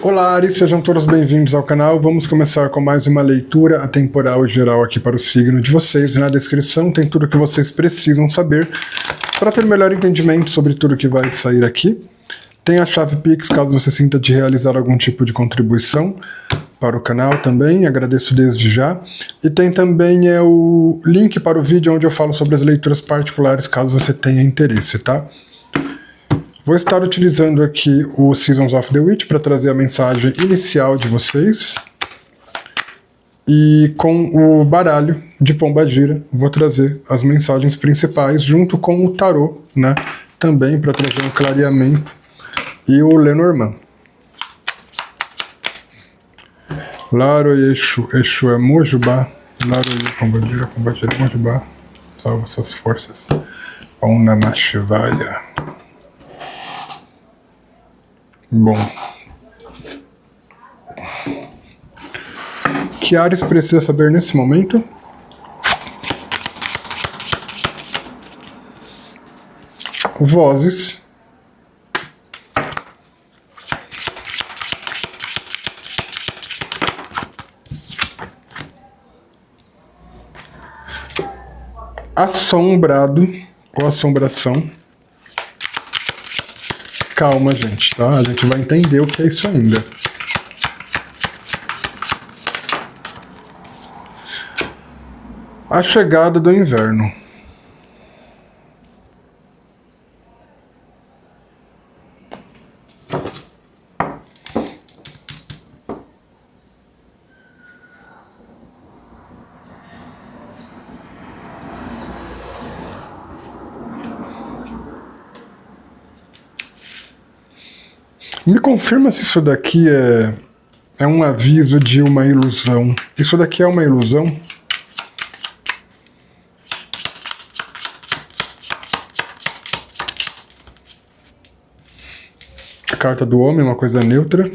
Olá, Ares, sejam todos bem-vindos ao canal. Vamos começar com mais uma leitura atemporal e geral aqui para o signo de vocês. Na descrição tem tudo o que vocês precisam saber para ter melhor entendimento sobre tudo que vai sair aqui. Tem a chave Pix, caso você sinta de realizar algum tipo de contribuição para o canal também, agradeço desde já. E tem também o link para o vídeo onde eu falo sobre as leituras particulares, caso você tenha interesse, tá? Vou estar utilizando aqui o Seasons of the Witch para trazer a mensagem inicial de vocês. E com o baralho de Pombagira, vou trazer as mensagens principais, junto com o tarô, né? Também para trazer um clareamento. E o Lenormand. Laro Exu, Exu é Mojubá. Laro Pombagira, Pombagira é Mojubá. Salva suas forças. Om Namah Shivaya. Bom, o que Ares precisa saber nesse momento? Vozes. Assombrado ou assombração. Calma, gente, tá? A gente vai entender o que é isso ainda. A chegada do inverno. Me confirma se isso daqui é um aviso de uma ilusão. Isso daqui é uma ilusão? A carta do homem, uma coisa neutra.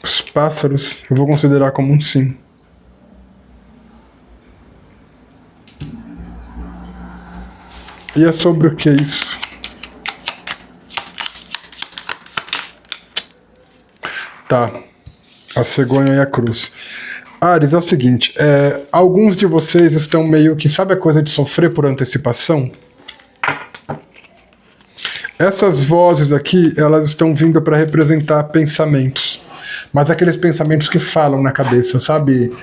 Os pássaros, eu vou considerar como um sim. E é sobre o que é isso? Tá. A cegonha e a cruz. Ares, é o seguinte, alguns de vocês estão meio que... Sabe a coisa de sofrer por antecipação? Essas vozes aqui, elas estão vindo para representar pensamentos. Mas aqueles pensamentos que falam na cabeça, sabe?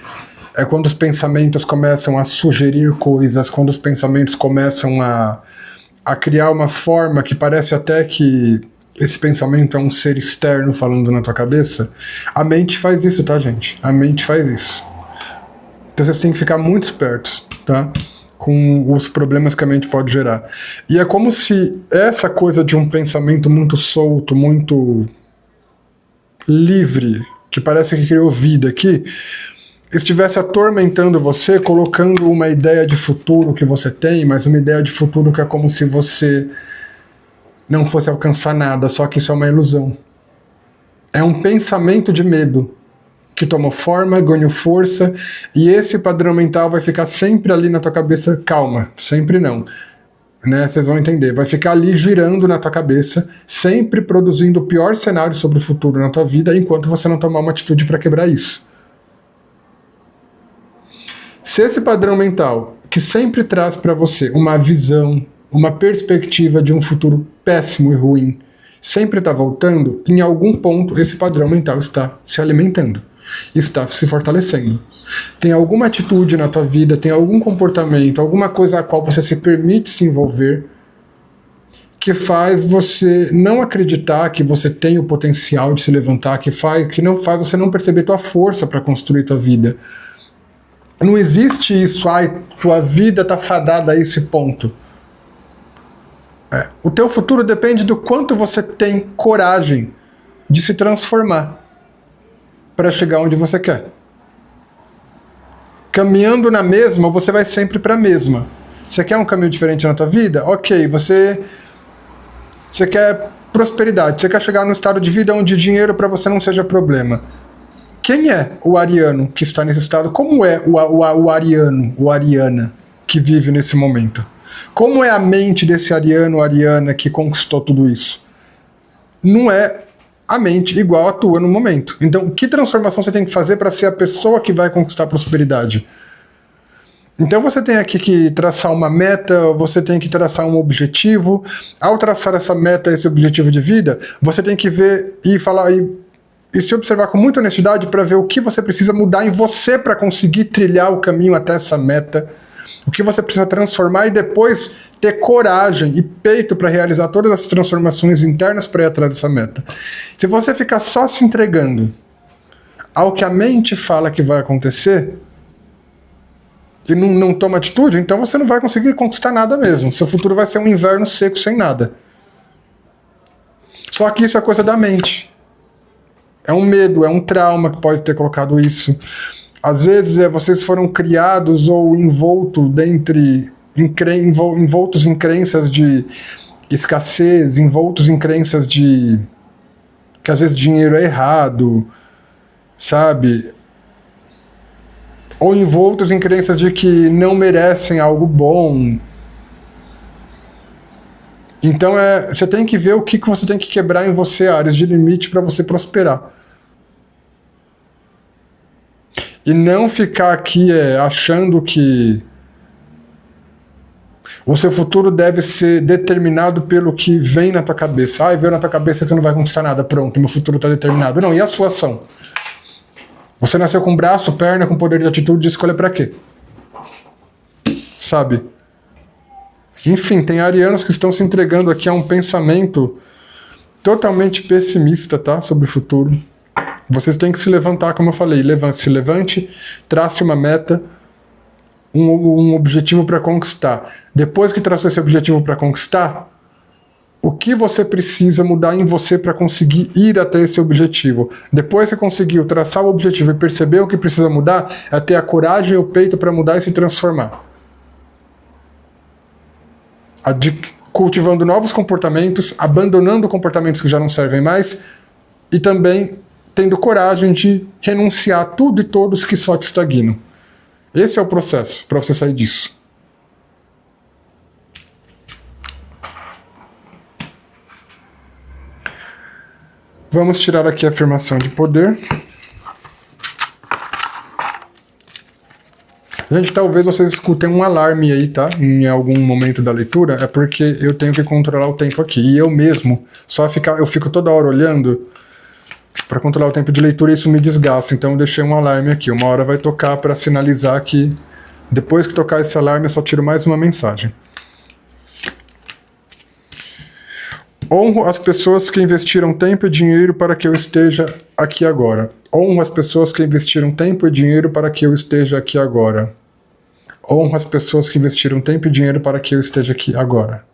É quando os pensamentos começam a sugerir coisas, quando os pensamentos começam a criar uma forma que parece até que esse pensamento é um ser externo falando na tua cabeça. A mente faz isso, tá, gente? A mente faz isso. Então vocês têm que ficar muito espertos, tá? Com os problemas que a mente pode gerar. E é como se essa coisa de um pensamento muito solto, muito livre, que parece que criou vida aqui, estivesse atormentando você, colocando uma ideia de futuro que você tem, mas uma ideia de futuro que é como se você não fosse alcançar nada, só que isso é uma ilusão. É um pensamento de medo que tomou forma, ganhou força, e esse padrão mental vai ficar sempre ali na tua cabeça. Calma, sempre não. Né? Vocês vão entender. Vai ficar ali girando na tua cabeça, sempre produzindo o pior cenário sobre o futuro na tua vida, enquanto você não tomar uma atitude para quebrar isso. Se esse padrão mental, que sempre traz para você uma visão, uma perspectiva de um futuro péssimo e ruim, sempre está voltando, em algum ponto esse padrão mental está se alimentando, está se fortalecendo. Tem alguma atitude na tua vida, tem algum comportamento, alguma coisa a qual você se permite se envolver, que faz você não acreditar que você tem o potencial de se levantar, que não faz você não perceber tua força para construir tua vida. Não existe isso, tua vida tá fadada a esse ponto. O teu futuro depende do quanto você tem coragem de se transformar para chegar onde você quer. Caminhando na mesma, você vai sempre para a mesma. Você quer um caminho diferente na tua vida? Ok, você quer prosperidade, você quer chegar num estado de vida onde dinheiro para você não seja problema. Quem é o ariano que está nesse estado? Como é o ariano, o ariana que vive nesse momento? Como é a mente desse ariano ou ariana que conquistou tudo isso? Não é a mente igual a tua no momento. Então, que transformação você tem que fazer para ser a pessoa que vai conquistar a prosperidade? Então você tem aqui que traçar uma meta, você tem que traçar um objetivo. Ao traçar essa meta, esse objetivo de vida, você tem que ver e falar e se observar com muita honestidade para ver o que você precisa mudar em você para conseguir trilhar o caminho até essa meta. O que você precisa transformar e depois ter coragem e peito para realizar todas as transformações internas para ir atrás dessa meta. Se você ficar só se entregando ao que a mente fala que vai acontecer e não toma atitude, então você não vai conseguir conquistar nada mesmo. Seu futuro vai ser um inverno seco sem nada. Só que isso é coisa da mente. É um medo, é um trauma que pode ter colocado isso. Às vezes vocês foram criados ou envoltos em crenças de escassez, envoltos em crenças de que às vezes dinheiro é errado, sabe? Ou envoltos em crenças de que não merecem algo bom. Então você tem que ver o que você tem que quebrar em você, áreas de limite para você prosperar. E não ficar aqui achando que o seu futuro deve ser determinado pelo que vem na tua cabeça. Veio na tua cabeça que você não vai conquistar nada, pronto, meu futuro está determinado. Não, e a sua ação? Você nasceu com braço, perna, com poder de atitude, de escolha pra quê? Sabe? Enfim, tem arianos que estão se entregando aqui a um pensamento totalmente pessimista, tá? Sobre o futuro. Vocês têm que se levantar, como eu falei. Se levante, trace uma meta, um objetivo para conquistar. Depois que traçou esse objetivo para conquistar, o que você precisa mudar em você para conseguir ir até esse objetivo? Depois que você conseguiu traçar o objetivo e perceber o que precisa mudar, é ter a coragem e o peito para mudar e se transformar. Cultivando novos comportamentos, abandonando comportamentos que já não servem mais e também tendo coragem de renunciar a tudo e todos que só te estagnam. Esse é o processo para você sair disso. Vamos tirar aqui a afirmação de poder. Gente, talvez vocês escutem um alarme aí, tá? Em algum momento da leitura, é porque eu tenho que controlar o tempo aqui. E eu mesmo, eu fico toda hora olhando para controlar o tempo de leitura e isso me desgasta. Então eu deixei um alarme aqui. Uma hora vai tocar para sinalizar que depois que tocar esse alarme eu só tiro mais uma mensagem. Honro as pessoas que investiram tempo e dinheiro para que eu esteja aqui agora. Honro as pessoas que investiram tempo e dinheiro para que eu esteja aqui agora. Honro as pessoas que investiram tempo e dinheiro para que eu esteja aqui agora.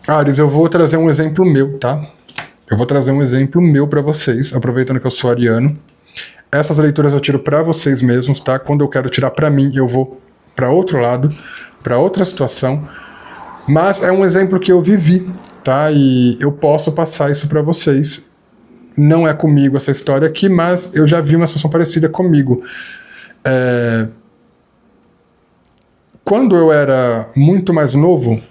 Áries, eu vou trazer um exemplo meu, tá? Eu vou trazer um exemplo meu para vocês, aproveitando que eu sou ariano. Essas leituras eu tiro para vocês mesmos, tá? Quando eu quero tirar para mim, eu vou para outro lado, para outra situação. Mas é um exemplo que eu vivi, tá? E eu posso passar isso para vocês. Não é comigo essa história aqui, mas eu já vi uma situação parecida comigo. Quando eu era muito mais novo,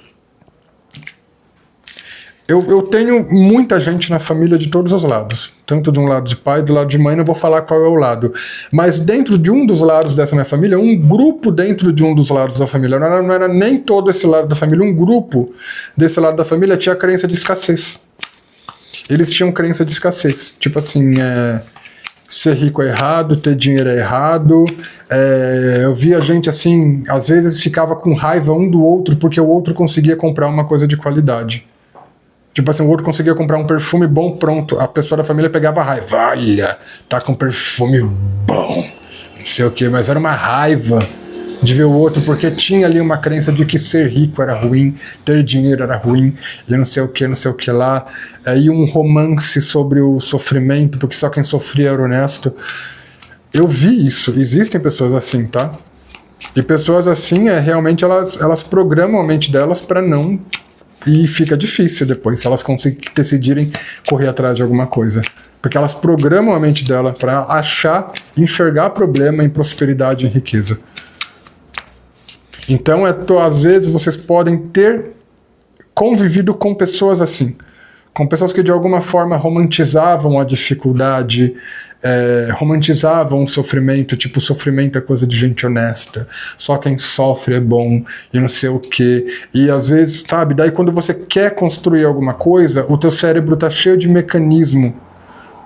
eu tenho muita gente na família de todos os lados. Tanto de um lado de pai, do lado de mãe, não vou falar qual é o lado. Mas dentro de um dos lados dessa minha família, um grupo dentro de um dos lados da família, não era nem todo esse lado da família, um grupo desse lado da família tinha crença de escassez. Eles tinham crença de escassez. Tipo assim, ser rico é errado, ter dinheiro é errado. Eu via gente assim, às vezes ficava com raiva um do outro porque o outro conseguia comprar uma coisa de qualidade. Tipo assim, o outro conseguia comprar um perfume bom, pronto. A pessoa da família pegava raiva. Olha, tá com perfume bom. Não sei o que, mas era uma raiva de ver o outro, porque tinha ali uma crença de que ser rico era ruim, ter dinheiro era ruim, e não sei o que lá. Aí um romance sobre o sofrimento, porque só quem sofria era honesto. Eu vi isso. Existem pessoas assim, tá? E pessoas assim, realmente, elas programam a mente delas para não E fica difícil depois, se elas decidirem correr atrás de alguma coisa. Porque elas programam a mente dela para achar, enxergar problema em prosperidade e riqueza. Então, às vezes, vocês podem ter convivido com pessoas assim. Com pessoas que de alguma forma romantizavam a dificuldade, romantizavam o sofrimento, tipo, o sofrimento é coisa de gente honesta, só quem sofre é bom, e não sei o quê. E às vezes, sabe, daí quando você quer construir alguma coisa, o teu cérebro tá cheio de mecanismo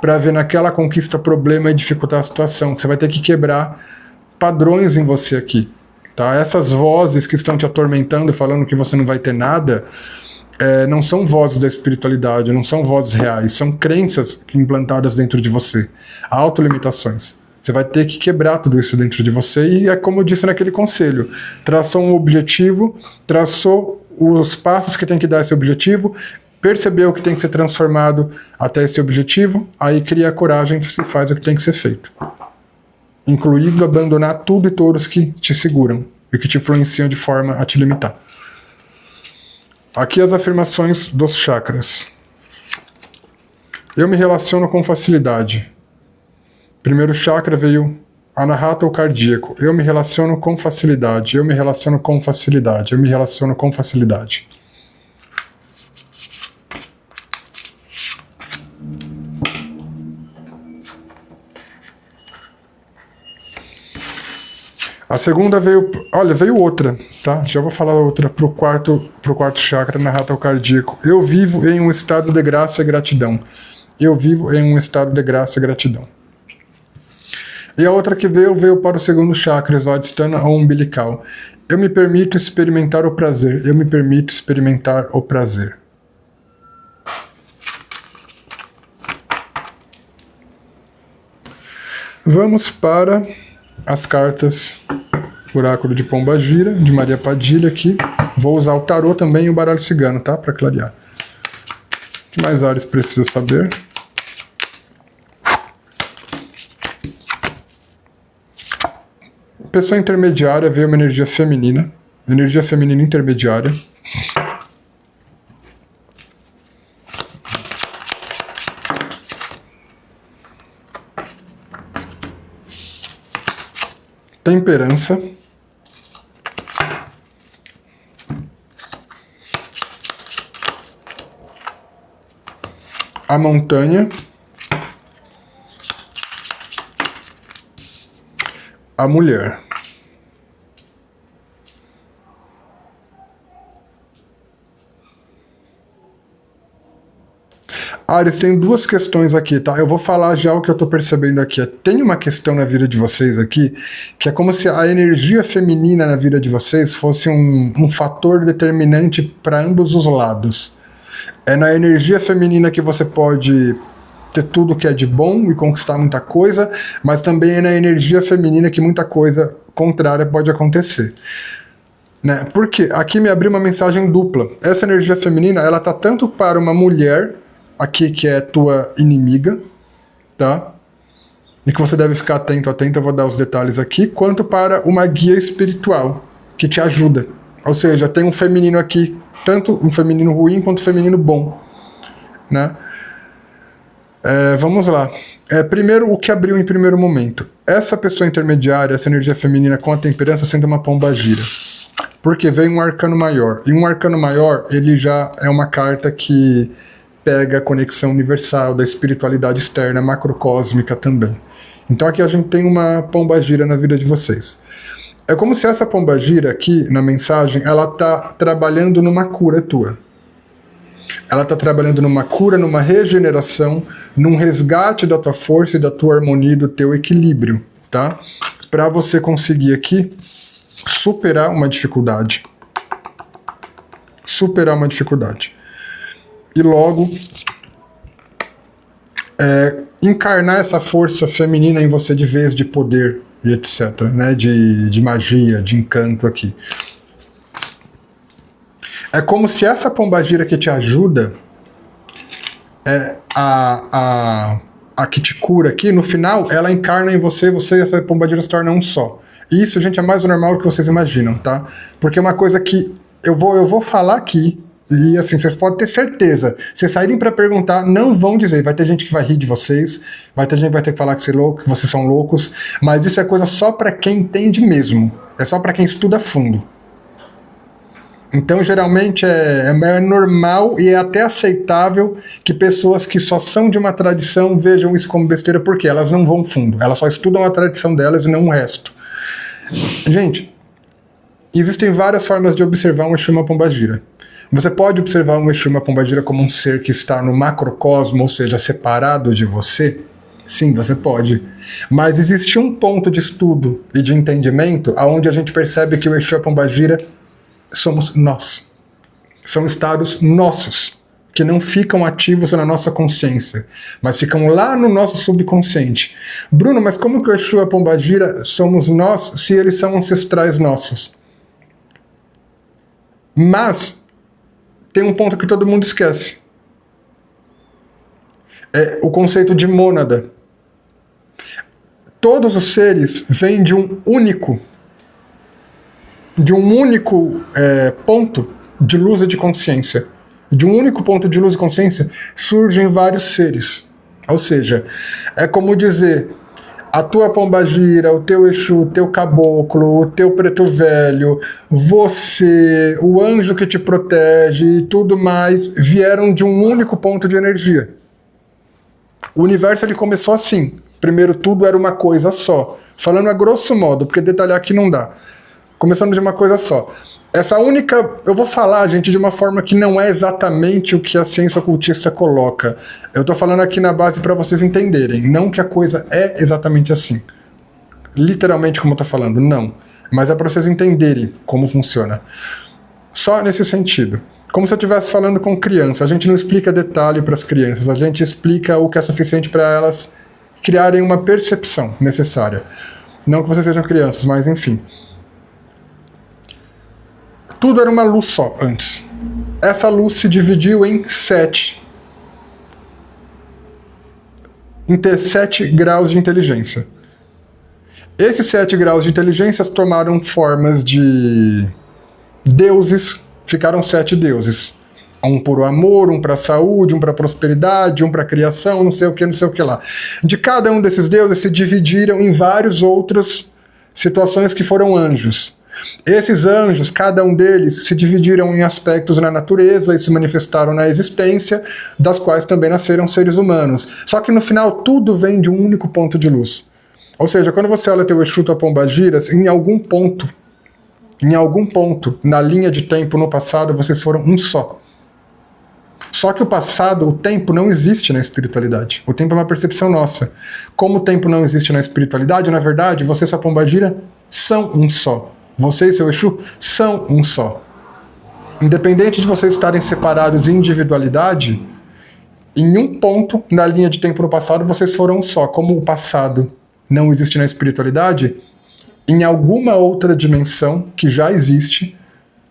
para ver naquela conquista problema e dificultar a situação. Você vai ter que quebrar padrões em você aqui, tá? Essas vozes que estão te atormentando, falando que você não vai ter nada, não são vozes da espiritualidade, não são vozes reais, são crenças implantadas dentro de você, autolimitações. Você vai ter que quebrar tudo isso dentro de você e é como eu disse naquele conselho, traçou um objetivo, traçou os passos que tem que dar esse objetivo, percebeu o que tem que ser transformado até esse objetivo, aí cria a coragem e se faz o que tem que ser feito. Incluindo abandonar tudo e todos que te seguram e que te influenciam de forma a te limitar. Aqui as afirmações dos chakras. Eu me relaciono com facilidade. Primeiro chakra veio Anahata, o cardíaco. Eu me relaciono com facilidade. Eu me relaciono com facilidade. Eu me relaciono com facilidade. A segunda veio, olha, veio outra, tá? Já vou falar outra pro quarto chakra, Anahata, o cardíaco. Eu vivo em um estado de graça e gratidão. Eu vivo em um estado de graça e gratidão. E a outra que veio para o segundo chakra, Svadhisthana, ou umbilical. Eu me permito experimentar o prazer. Eu me permito experimentar o prazer. Vamos para as cartas Oráculo de Pombagira, de Maria Padilha aqui. Vou usar o tarô também e o baralho cigano, tá? Para clarear. O que mais Ares precisa saber? Pessoa intermediária, veio uma energia feminina intermediária. Temperança. A montanha. A mulher. Ares, tem duas questões aqui, tá? Eu vou falar já o que eu tô percebendo aqui. Tem uma questão na vida de vocês aqui, que é como se a energia feminina na vida de vocês fosse um fator determinante para ambos os lados. É na energia feminina que você pode ter tudo que é de bom e conquistar muita coisa, mas também é na energia feminina que muita coisa contrária pode acontecer. Né? Porque aqui me abriu uma mensagem dupla. Essa energia feminina, ela tá tanto para uma mulher aqui que é tua inimiga, tá? E que você deve ficar atento, eu vou dar os detalhes aqui, quanto para uma guia espiritual que te ajuda. Ou seja, tem um feminino aqui, tanto um feminino ruim quanto um feminino bom, né? Vamos lá. Primeiro, o que abriu em primeiro momento. Essa pessoa intermediária, essa energia feminina com a temperança sendo uma pombagira. Porque vem um arcano maior. E um arcano maior, ele já é uma carta que pega a conexão universal da espiritualidade externa, macrocósmica também. Então aqui a gente tem uma pombagira na vida de vocês. É como se essa pombagira aqui, na mensagem, ela tá trabalhando numa cura tua. Ela tá trabalhando numa cura, numa regeneração, num resgate da tua força e da tua harmonia e do teu equilíbrio, tá? Para você conseguir aqui superar uma dificuldade. Superar uma dificuldade. E logo encarnar essa força feminina em você de vez, de poder e etc, né? De magia, de encanto aqui. É como se essa pombagira que te ajuda, a que te cura aqui, no final ela encarna em você, você e essa pombagira se tornam um só. E isso, gente, é mais normal do que vocês imaginam, tá? Porque é uma coisa que eu vou falar aqui, E assim, vocês podem ter certeza. Vocês saírem para perguntar, não vão dizer. Vai ter gente que vai rir de vocês, vai ter gente que vai ter que falar que vocês são loucos, mas isso é coisa só para quem entende mesmo. É só para quem estuda a fundo. Então, geralmente, é normal e é até aceitável que pessoas que só são de uma tradição vejam isso como besteira, porque elas não vão fundo. Elas só estudam a tradição delas e não o resto. Gente, existem várias formas de observar um Exu e uma Pombagira. Você pode observar um Exu e uma Pombagira como um ser que está no macrocosmo, ou seja, separado de você? Sim, você pode. Mas existe um ponto de estudo e de entendimento onde a gente percebe que o Exu e a Pombagira somos nós. São estados nossos, que não ficam ativos na nossa consciência, mas ficam lá no nosso subconsciente. Bruno, mas como que o Exu e a Pombagira somos nós se eles são ancestrais nossos? Mas tem um ponto que todo mundo esquece. É o conceito de mônada. Todos os seres vêm de um único ponto de luz e de consciência. De um único ponto de luz e consciência surgem vários seres. Ou seja, é como dizer, a tua Pombagira, o teu Exu, o teu caboclo, o teu preto velho, você, o anjo que te protege e tudo mais, vieram de um único ponto de energia. O universo ele começou assim. Primeiro tudo era uma coisa só. Falando a grosso modo, porque detalhar aqui não dá. Começando de uma coisa só. Essa única... Eu vou falar, gente, de uma forma que não é exatamente o que a ciência ocultista coloca. Eu tô falando aqui na base para vocês entenderem. Não que a coisa é exatamente assim. Literalmente como eu tô falando, não. Mas é para vocês entenderem como funciona. Só nesse sentido. Como se eu estivesse falando com criança. A gente não explica detalhe para as crianças. A gente explica o que é suficiente para elas criarem uma percepção necessária. Não que vocês sejam crianças, mas enfim. Tudo era uma luz só antes. Essa luz se dividiu em 7 graus de inteligência. Esses 7 graus de inteligência tomaram formas de deuses, ficaram 7 deuses. Um para o amor, um para a saúde, um para a prosperidade, um para a criação, não sei o que lá. De cada um desses deuses se dividiram em várias outras situações que foram anjos. Esses anjos, cada um deles, se dividiram em aspectos na natureza e se manifestaram na existência, das quais também nasceram seres humanos. Só que no final tudo vem de um único ponto de luz. Ou seja, quando você olha teu Exu, tua Pombagira, em algum ponto na linha de tempo no passado, vocês foram um só. Só que o passado, o tempo, não existe na espiritualidade. O tempo é uma percepção nossa. Como o tempo não existe na espiritualidade, na verdade, você e sua Pombagira são um só. Você e seu Exu são um só. Independente de vocês estarem separados em individualidade, em um ponto na linha de tempo no passado, vocês foram um só. Como o passado não existe na espiritualidade, em alguma outra dimensão que já existe,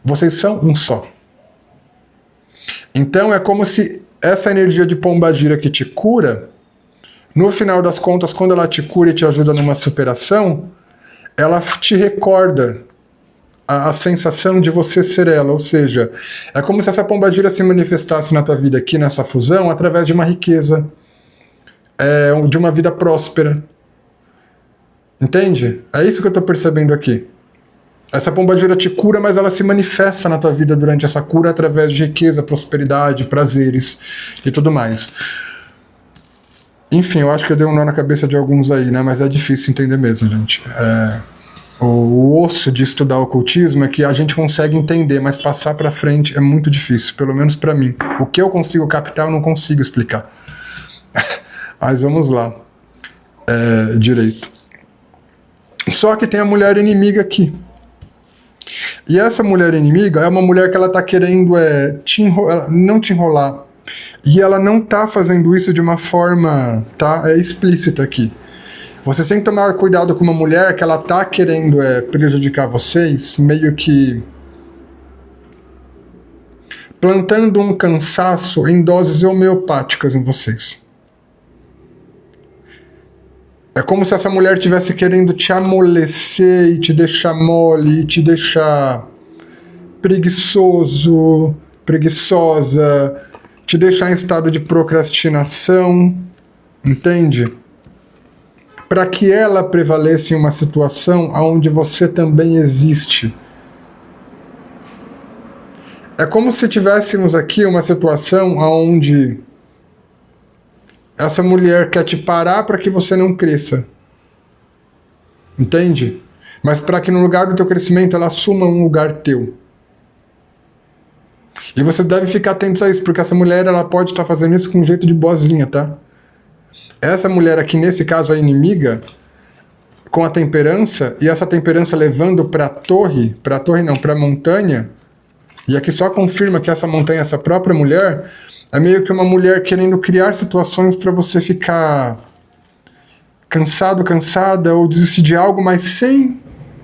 vocês são um só. Então é como se essa energia de Pombagira que te cura, no final das contas, quando ela te cura e te ajuda numa superação, ela te recorda a sensação de você ser ela, ou seja, é como se essa Pombagira se manifestasse na tua vida aqui nessa fusão através de uma riqueza, de uma vida próspera. Entende? É isso que eu estou percebendo aqui. Essa Pombagira te cura, mas ela se manifesta na tua vida durante essa cura através de riqueza, prosperidade, prazeres e tudo mais. Enfim, eu acho que eu dei um nó na cabeça de alguns aí, né? Mas é difícil entender mesmo, gente. O osso de estudar o ocultismo é que a gente consegue entender, mas passar pra frente é muito difícil, pelo menos pra mim. O que eu consigo captar, eu não consigo explicar. Mas vamos lá. Direito. Só que tem a mulher inimiga aqui. E essa mulher inimiga é uma mulher que ela tá querendo não te enrolar. E ela não tá fazendo isso de uma forma explícita aqui. Vocês têm que tomar cuidado com uma mulher que ela tá querendo prejudicar vocês, meio que plantando um cansaço em doses homeopáticas em vocês. É como se essa mulher estivesse querendo te amolecer e te deixar mole, e te deixar preguiçoso, preguiçosa, te deixar em estado de procrastinação, entende? Para que ela prevaleça em uma situação onde você também existe. É como se tivéssemos aqui uma situação onde essa mulher quer te parar para que você não cresça. Entende? Mas para que no lugar do teu crescimento ela assuma um lugar teu. E você deve ficar atento a isso, porque essa mulher ela pode estar fazendo isso com um jeito de boazinha, tá? Essa mulher aqui, nesse caso a inimiga, com a temperança, e essa temperança levando para a montanha, e aqui só confirma que essa montanha, essa própria mulher, é meio que uma mulher querendo criar situações para você ficar cansado, cansada, ou desistir de algo, mas sem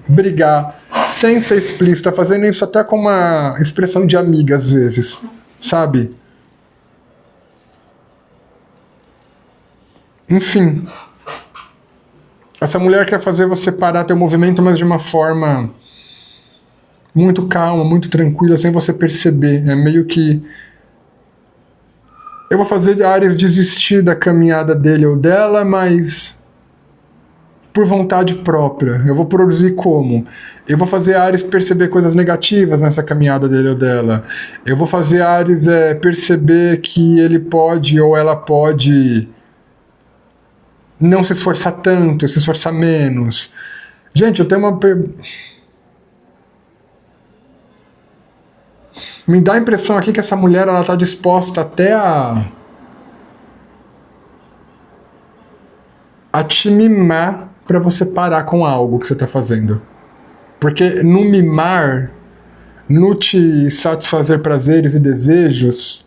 brigar, sem ser explícita, fazendo isso até com uma expressão de amiga às vezes, sabe? Enfim, essa mulher quer fazer você parar teu movimento, mas de uma forma muito calma, muito tranquila, sem você perceber. É meio que eu vou fazer Ares desistir da caminhada dele ou dela, mas por vontade própria. Eu vou produzir como? Eu vou fazer Ares perceber coisas negativas nessa caminhada dele ou dela. Eu vou fazer Ares perceber que ele pode ou ela pode não se esforçar tanto, se esforçar menos. Gente, eu tenho uma... Me dá a impressão aqui que essa mulher ela tá disposta até a te mimar para você parar com algo que você tá fazendo. Porque no mimar, no te satisfazer prazeres e desejos,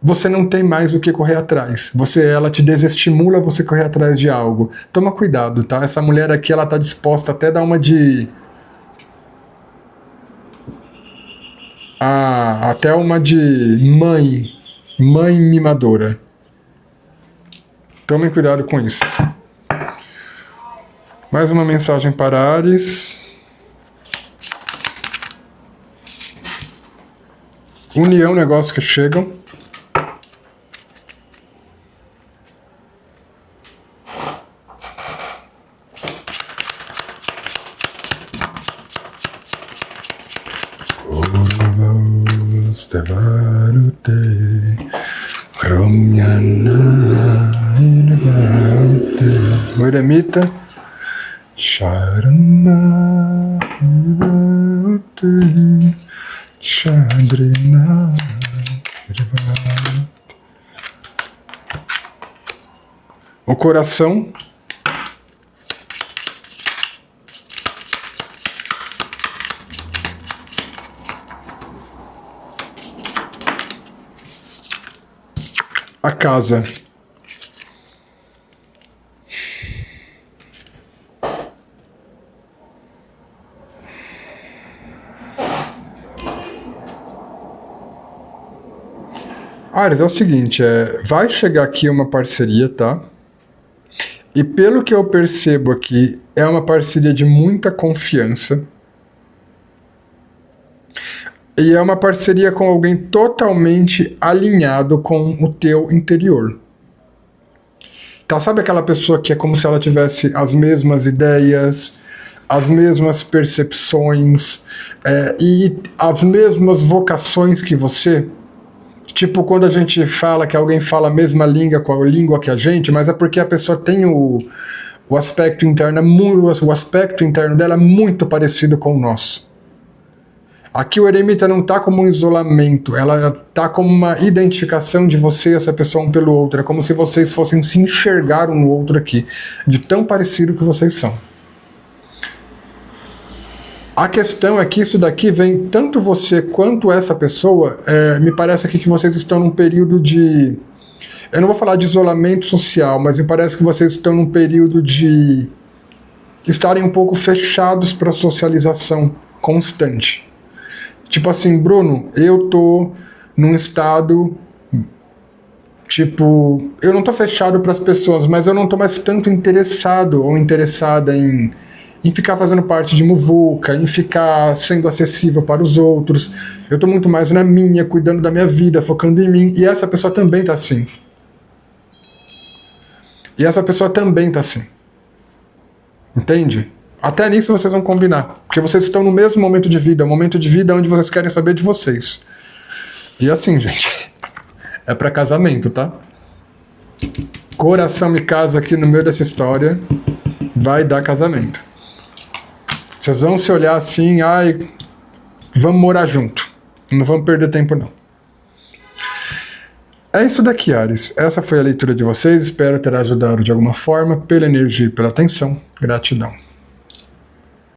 você não tem mais o que correr atrás. Ela te desestimula você correr atrás de algo. Toma cuidado, tá? Essa mulher aqui, ela tá disposta até a dar uma de... até uma de mãe mimadora. Tomem cuidado com isso. Mais uma mensagem para Ares. União, negócios que chegam. O eremita. O coração. A casa. Ares, é o seguinte, vai chegar aqui uma parceria, tá? E pelo que eu percebo aqui, é uma parceria de muita confiança. E é uma parceria com alguém totalmente alinhado com o teu interior. Tá, sabe aquela pessoa que é como se ela tivesse as mesmas ideias, as mesmas percepções e as mesmas vocações que você? Tipo, quando a gente fala que alguém fala a mesma língua que a gente, mas é porque a pessoa tem o aspecto interno, o aspecto interno dela é muito parecido com o nosso. Aqui o eremita não está como um isolamento, ela está como uma identificação de você e essa pessoa um pelo outro. É como se vocês fossem se enxergar um no outro aqui, de tão parecido que vocês são. A questão é que isso daqui vem tanto você quanto essa pessoa, me parece aqui que vocês estão num período de... Eu não vou falar de isolamento social, mas me parece que vocês estão num período de estarem um pouco fechados para socialização constante. Tipo assim, Bruno, eu tô num estado, tipo, eu não tô fechado para as pessoas, mas eu não tô mais tanto interessado ou interessada em em ficar fazendo parte de muvuca, em ficar sendo acessível para os outros. Eu tô muito mais na minha, cuidando da minha vida, focando em mim. E essa pessoa também tá assim. E essa pessoa também tá assim. Entende? Até nisso vocês vão combinar. Porque vocês estão no mesmo momento de vida. Um momento de vida onde vocês querem saber de vocês. E assim, gente. É pra casamento, tá? Coração e casa aqui no meio dessa história. Vai dar casamento. Vocês vão se olhar assim. Ai, vamos morar junto. Não vamos perder tempo, não. É isso daqui, Áries. Essa foi a leitura de vocês. Espero ter ajudado de alguma forma. Pela energia e pela atenção. Gratidão.